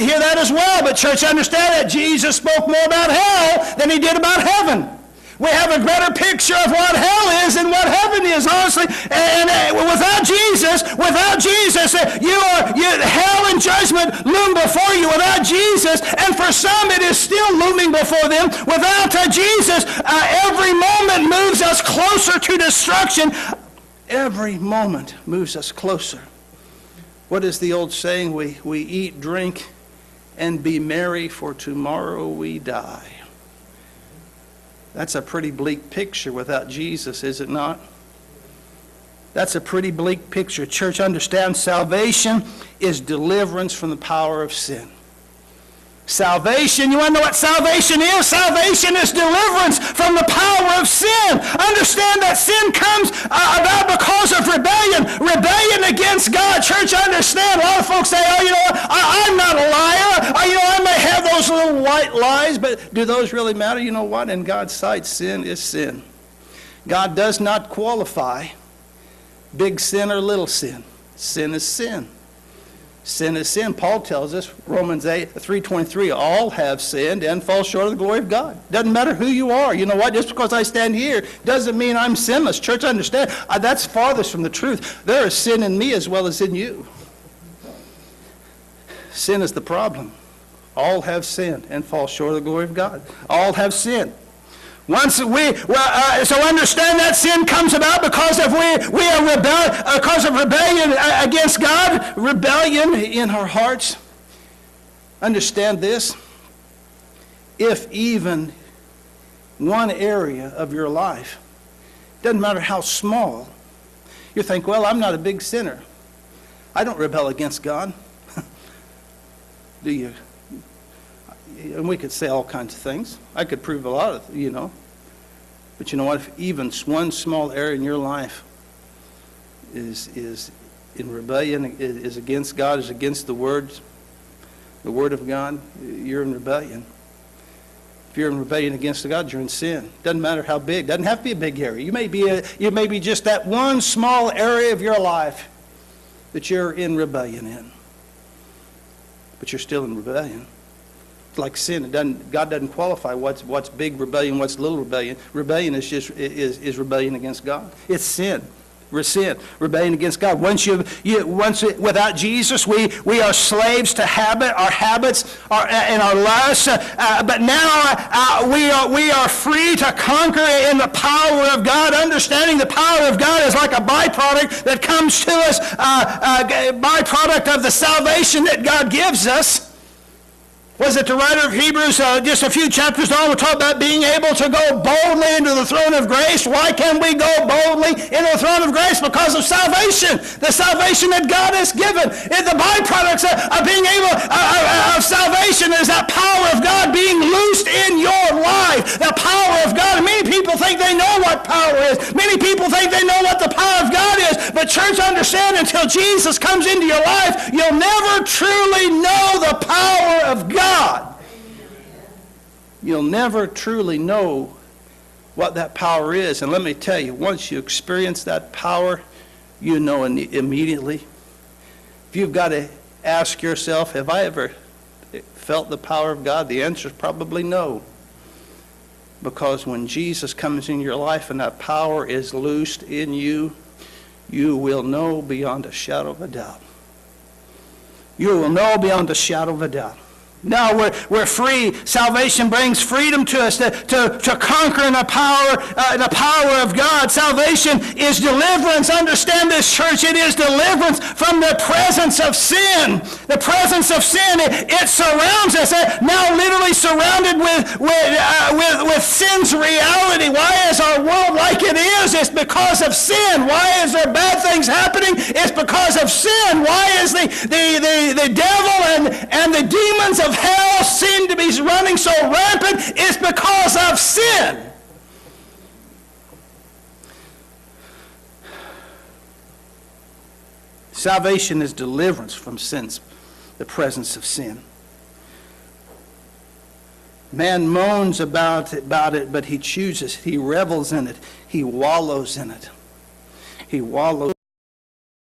to hear that as well. But church, understand that Jesus spoke more about hell than he did about heaven. We have a better picture of what hell is than what heaven is, honestly. And without Jesus, hell and judgment loom before you. Without Jesus, and for some it is still looming before them. Without Jesus, every moment moves us closer to destruction. Every moment moves us closer. What is the old saying? We eat, drink, and be merry, for tomorrow we die. That's a pretty bleak picture without Jesus, is it not? That's a pretty bleak picture. Church, understand, salvation is deliverance from the power of sin. Salvation, you want to know what salvation is? Salvation is deliverance from the power of sin. Understand that sin comes about because of rebellion. Rebellion against God. Church, understand. A lot of folks say, oh, you know what? I'm not a liar. I may have those little white lies, but do those really matter? You know what? In God's sight, sin is sin. God does not qualify big sin or little sin. Sin is sin. Sin is sin. Paul tells us, Romans 3:23, all have sinned and fall short of the glory of God. Doesn't matter who you are. You know what? Just because I stand here doesn't mean I'm sinless. Church, understand, that's farthest from the truth. There is sin in me as well as in you. Sin is the problem. All have sinned and fall short of the glory of God. All have sinned. So understand that sin comes about because of because of rebellion against God, rebellion in our hearts. Understand this: if even one area of your life, doesn't matter how small, you think, well, I'm not a big sinner. I don't rebel against God. Do you? And we could say all kinds of things. I could prove a lot of, But you know what? If even one small area in your life is in rebellion, is against God, is against the Word of God, you're in rebellion. If you're in rebellion against God, you're in sin. Doesn't matter how big. Doesn't have to be a big area. You may be just that one small area of your life that you're in rebellion in. But you're still in rebellion. It's like sin. God doesn't qualify what's big rebellion, what's little rebellion. Rebellion is just is rebellion against God. It's sin. We're sin. Rebellion against God. Without Jesus, we are slaves to our habits, and our lusts. But now we are free to conquer in the power of God. Understanding the power of God is like a byproduct that comes to us, a byproduct of the salvation that God gives us. Was it the writer of Hebrews, just a few chapters on, we talk about being able to go boldly into the throne of grace. Why can we go boldly into the throne of grace? Because of salvation. The salvation that God has given. The byproducts of being able, of salvation is that power of God being loosed in your life. The power of God. Many people think they know what power is. Many people think they know what the power of God is. But church, understand, until Jesus comes into your life, you'll never truly know the power of God. You'll never truly know what that power is. And let me tell you, once you experience that power, you know immediately. If you've got to ask yourself, have I ever felt the power of God? The answer is probably no. Because when Jesus comes in your life and that power is loosed in you, you will know beyond a shadow of a doubt. You will know beyond a shadow of a doubt. Now we're free. Salvation brings freedom to us to conquer in the power of God. Salvation is deliverance. Understand this, church. It is deliverance from the presence of sin. The presence of sin. It surrounds us. Now literally surrounded with sin's reality. Why is our world like it is? It's because of sin. Why is there bad things happening? It's because of sin. Why is the devil and the demons of hell seem to be running so rampant? It's because of sin. Salvation is deliverance from sins, the presence of sin. Man moans about it, but he chooses. He revels in it. He wallows in it. He wallows.